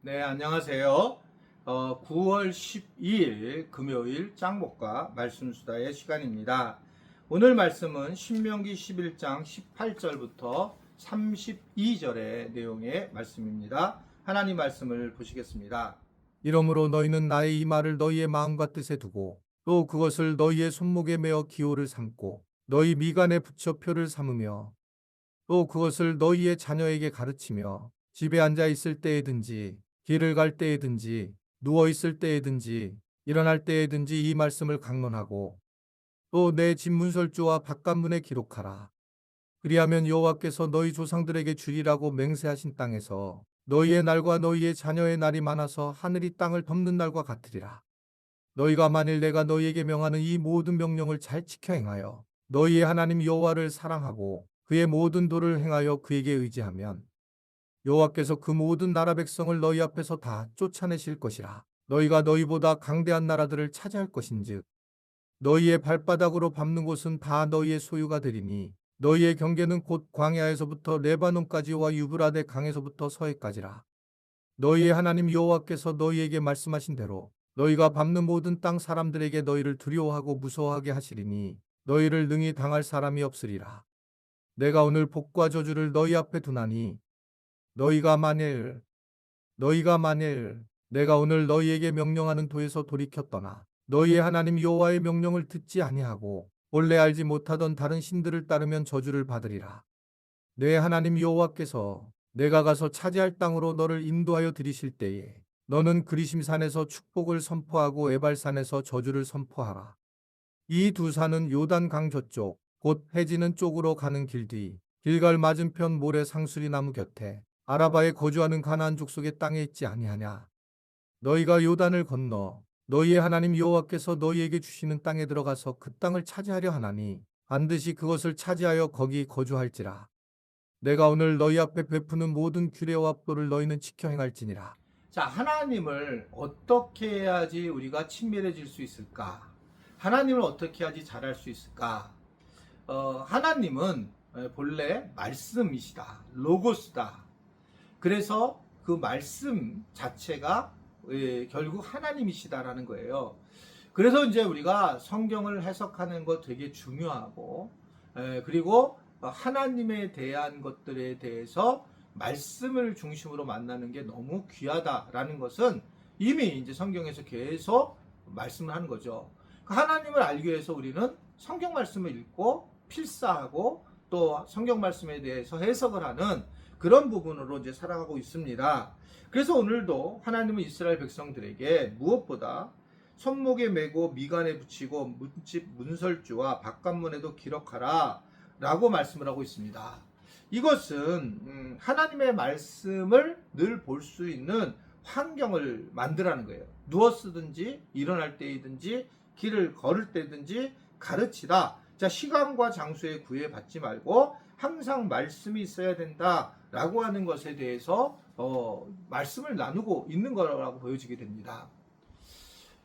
네, 안녕하세요. 9월 12일 금요일 짱목과 말씀수다의 시간입니다. 오늘 말씀은 신명기 11장 18절부터 32절의 내용의 말씀입니다. 하나님 말씀을 보시겠습니다. 이러므로 너희는 나의 이 말을 너희의 마음과 뜻에 두고 또 그것을 너희의 손목에 메어 기호를 삼고 너희 미간에 붙여 표를 삼으며 또 그것을 너희의 자녀에게 가르치며 집에 앉아 있을 때에든지 길을 갈 때에든지 누워 있을 때에든지 일어날 때에든지 이 말씀을 강론하고 또 내 집 문설주와 바깥문에 기록하라. 그리하면 여호와께서 너희 조상들에게 주리라고 맹세하신 땅에서 너희의 날과 너희의 자녀의 날이 많아서 하늘이 땅을 덮는 날과 같으리라. 너희가 만일 내가 너희에게 명하는 이 모든 명령을 잘 지켜 행하여 너희의 하나님 여호와를 사랑하고 그의 모든 도를 행하여 그에게 의지하면 여호와께서 그 모든 나라 백성을 너희 앞에서 다 쫓아내실 것이라. 너희가 너희보다 강대한 나라들을 차지할 것인즉 너희의 발바닥으로 밟는 곳은 다 너희의 소유가 되리니 너희의 경계는 곧 광야에서부터 레바논까지와 유브라데 강에서부터 서해까지라. 너희의 하나님 여호와께서 너희에게 말씀하신 대로 너희가 밟는 모든 땅 사람들에게 너희를 두려워하고 무서워하게 하시리니 너희를 능히 당할 사람이 없으리라. 내가 오늘 복과 저주를 너희 앞에 두나니 너희가 만일 내가 오늘 너희에게 명령하는 도에서 돌이켜 떠나 너희의 하나님 여호와의 명령을 듣지 아니하고 본래 알지 못하던 다른 신들을 따르면 저주를 받으리라. 내 하나님 여호와께서 내가 가서 차지할 땅으로 너를 인도하여 들이실 때에 너는 그리심산에서 축복을 선포하고 에발산에서 저주를 선포하라. 이 두 산은 요단 강 저쪽 곧 해지는 쪽으로 가는 길 뒤 길갈 맞은편 모래 상수리 나무 곁에 아라바에 거주하는 가나안 족속의 땅에 있지 아니하냐. 너희가 요단을 건너 너희의 하나님 여호와께서 너희에게 주시는 땅에 들어가서 그 땅을 차지하려 하나니 반드시 그것을 차지하여 거기 거주할지라. 내가 오늘 너희 앞에 베푸는 모든 규례와 법도를 너희는 지켜 행할지니라. 자, 하나님을 어떻게 해야지 우리가 친밀해질 수 있을까? 하나님을 어떻게 해야지 잘할 수 있을까? 하나님은 본래 말씀이시다. 로고스다. 그래서 그 말씀 자체가 결국 하나님이시다라는 거예요. 그래서 이제 우리가 성경을 해석하는 거 되게 중요하고, 그리고 하나님에 대한 것들에 대해서 말씀을 중심으로 만나는 게 너무 귀하다라는 것은 이미 이제 성경에서 계속 말씀을 하는 거죠. 하나님을 알기 위해서 우리는 성경 말씀을 읽고 필사하고 또 성경 말씀에 대해서 해석을 하는 그런 부분으로 이제 살아가고 있습니다. 그래서 오늘도 하나님은 이스라엘 백성들에게 무엇보다 손목에 메고 미간에 붙이고 문집 문설주와 바깥문에도 기록하라 라고 말씀을 하고 있습니다. 이것은 하나님의 말씀을 늘 볼 수 있는 환경을 만들라는 거예요. 누워 쓰든지 일어날 때이든지 길을 걸을 때든지 가르치라. 자, 시간과 장소에 구애받지 말고 항상 말씀이 있어야 된다라고 하는 것에 대해서 말씀을 나누고 있는 거라고 보여지게 됩니다.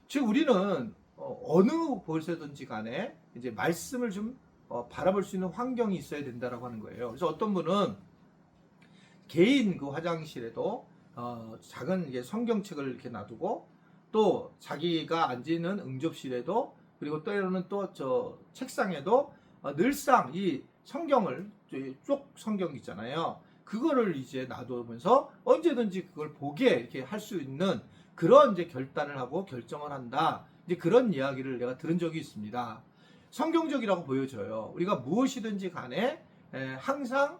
즉 우리는 어느 곳에든지 간에 이제 말씀을 좀 바라볼 수 있는 환경이 있어야 된다라고 하는 거예요. 그래서 어떤 분은 개인 그 화장실에도 작은 이게 성경책을 이렇게 놔두고 또 자기가 앉는 응접실에도 그리고 때로는 또 저 책상에도 늘상 이 성경을 쪽 성경 있잖아요. 그거를 이제 놔두면서 언제든지 그걸 보게 이렇게 할 수 있는 그런 이제 결단을 하고 결정을 한다. 이제 그런 이야기를 내가 들은 적이 있습니다. 성경적이라고 보여져요. 우리가 무엇이든지 간에 항상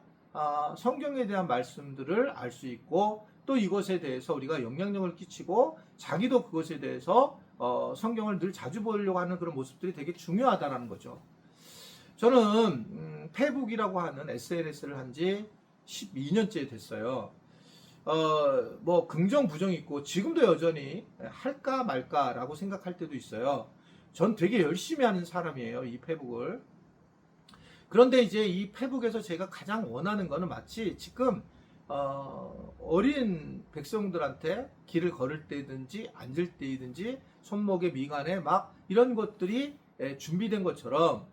성경에 대한 말씀들을 알 수 있고 또 이것에 대해서 우리가 영향력을 끼치고 자기도 그것에 대해서 성경을 늘 자주 보려고 하는 그런 모습들이 되게 중요하다라는 거죠. 저는 페북이라고 하는 SNS를 한 지 12년째 됐어요. 뭐 긍정 부정이 있고 지금도 여전히 할까 말까라고 생각할 때도 있어요. 전 되게 열심히 하는 사람이에요, 이 페북을. 그런데 이제 이 페북에서 제가 가장 원하는 거는 마치 지금 어린 백성들한테 길을 걸을 때든지 앉을 때든지 손목에 미간에 막 이런 것들이 준비된 것처럼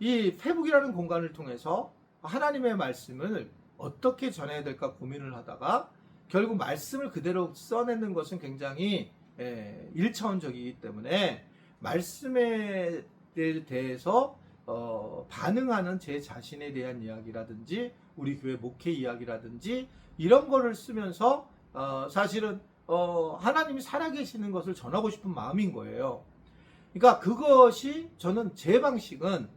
이 페북이라는 공간을 통해서 하나님의 말씀을 어떻게 전해야 될까 고민을 하다가 결국 말씀을 그대로 써내는 것은 굉장히 일차원적이기 때문에 말씀에 대해서 반응하는 제 자신에 대한 이야기라든지 우리 교회 목회 이야기라든지 이런 거를 쓰면서 사실은 하나님이 살아계시는 것을 전하고 싶은 마음인 거예요. 그러니까 그것이 저는 제 방식은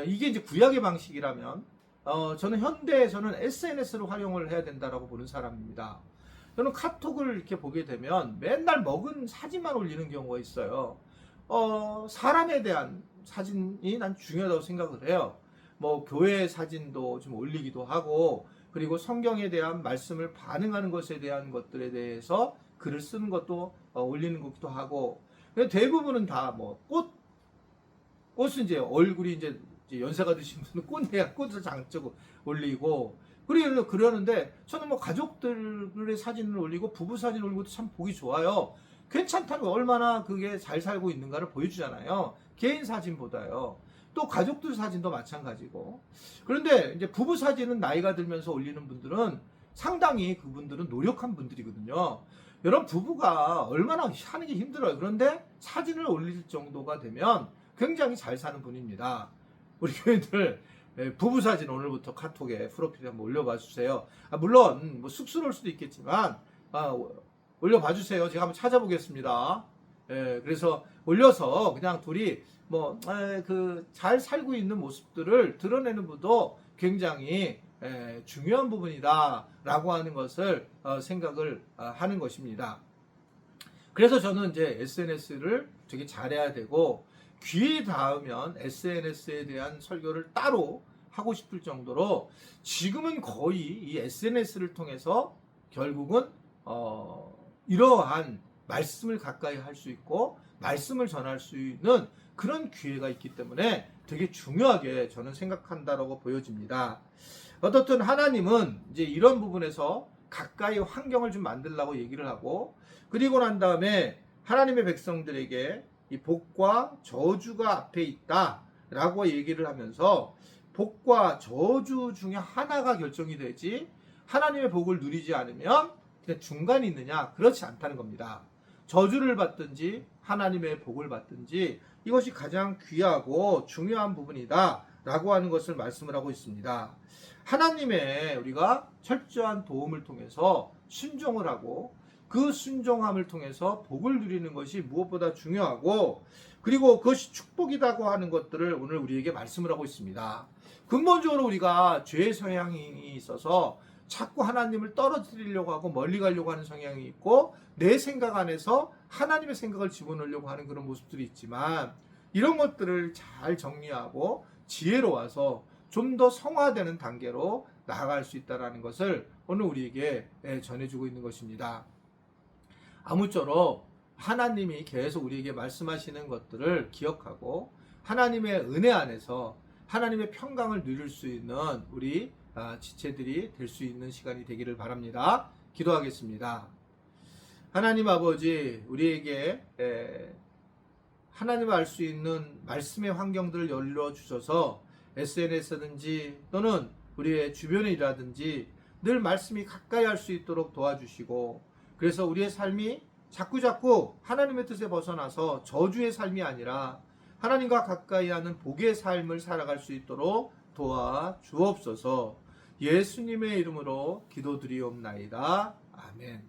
이게 이제 구약의 방식이라면 저는 현대에서는 SNS를 활용을 해야 된다라고 보는 사람입니다. 저는 카톡을 이렇게 보게 되면 맨날 먹은 사진만 올리는 경우가 있어요. 사람에 대한 사진이 난 중요하다고 생각을 해요. 뭐 교회 사진도 좀 올리기도 하고 그리고 성경에 대한 말씀을 반응하는 것에 대한 것들에 대해서 글을 쓰는 것도 올리는 것도 하고 대부분은 다 뭐 꽃은 이제 얼굴이 이제 연세가 드신 분은 꽃을 장적 올리고 그러는데 저는 뭐 가족들의 사진을 올리고 부부 사진을 올리고 참 보기 좋아요. 괜찮다는 거 얼마나 그게 잘 살고 있는가를 보여주잖아요. 개인 사진보다요. 또 가족들 사진도 마찬가지고. 그런데 이제 부부 사진은 나이가 들면서 올리는 분들은 상당히 그분들은 노력한 분들이거든요. 여러분 부부가 얼마나 하는 게 힘들어요. 그런데 사진을 올릴 정도가 되면 굉장히 잘 사는 분입니다. 우리 교회들 부부 사진 오늘부터 카톡에 프로필에 한번 올려봐 주세요. 물론 뭐 쑥스러울 수도 있겠지만 올려봐 주세요. 제가 한번 찾아보겠습니다. 그래서 올려서 그냥 둘이 뭐 잘 살고 있는 모습들을 드러내는 것도 굉장히 중요한 부분이다라고 하는 것을 생각을 하는 것입니다. 그래서 저는 이제 SNS를 되게 잘해야 되고 귀에 닿으면 SNS에 대한 설교를 따로 하고 싶을 정도로 지금은 거의 이 SNS를 통해서 결국은 이러한 말씀을 가까이 할 수 있고 말씀을 전할 수 있는 그런 기회가 있기 때문에 되게 중요하게 저는 생각한다라고 보여집니다. 어떻든 하나님은 이제 이런 부분에서 가까이 환경을 좀 만들라고 얘기를 하고 그리고 난 다음에 하나님의 백성들에게 이 복과 저주가 앞에 있다라고 얘기를 하면서 복과 저주 중에 하나가 결정이 되지 하나님의 복을 누리지 않으면 그냥 중간이 있느냐? 그렇지 않다는 겁니다. 저주를 받든지 하나님의 복을 받든지 이것이 가장 귀하고 중요한 부분이다 라고 하는 것을 말씀을 하고 있습니다. 하나님의 우리가 철저한 도움을 통해서 순종을 하고 그 순종함을 통해서 복을 누리는 것이 무엇보다 중요하고 그리고 그것이 축복이라고 하는 것들을 오늘 우리에게 말씀을 하고 있습니다. 근본적으로 우리가 죄의 성향이 있어서 자꾸 하나님을 떨어뜨리려고 하고 멀리 가려고 하는 성향이 있고 내 생각 안에서 하나님의 생각을 집어넣으려고 하는 그런 모습들이 있지만 이런 것들을 잘 정리하고 지혜로워서 좀 더 성화되는 단계로 나아갈 수 있다는 것을 오늘 우리에게 전해주고 있는 것입니다. 아무쪼록 하나님이 계속 우리에게 말씀하시는 것들을 기억하고 하나님의 은혜 안에서 하나님의 평강을 누릴 수 있는 우리 지체들이 될 수 있는 시간이 되기를 바랍니다. 기도하겠습니다. 하나님 아버지, 우리에게 하나님을 알 수 있는 말씀의 환경들을 열어주셔서 SNS든지 또는 우리의 주변의 일이라든지 늘 말씀이 가까이 할 수 있도록 도와주시고 그래서 우리의 삶이 자꾸자꾸 하나님의 뜻에 벗어나서 저주의 삶이 아니라 하나님과 가까이 하는 복의 삶을 살아갈 수 있도록 도와주옵소서. 예수님의 이름으로 기도드리옵나이다. 아멘.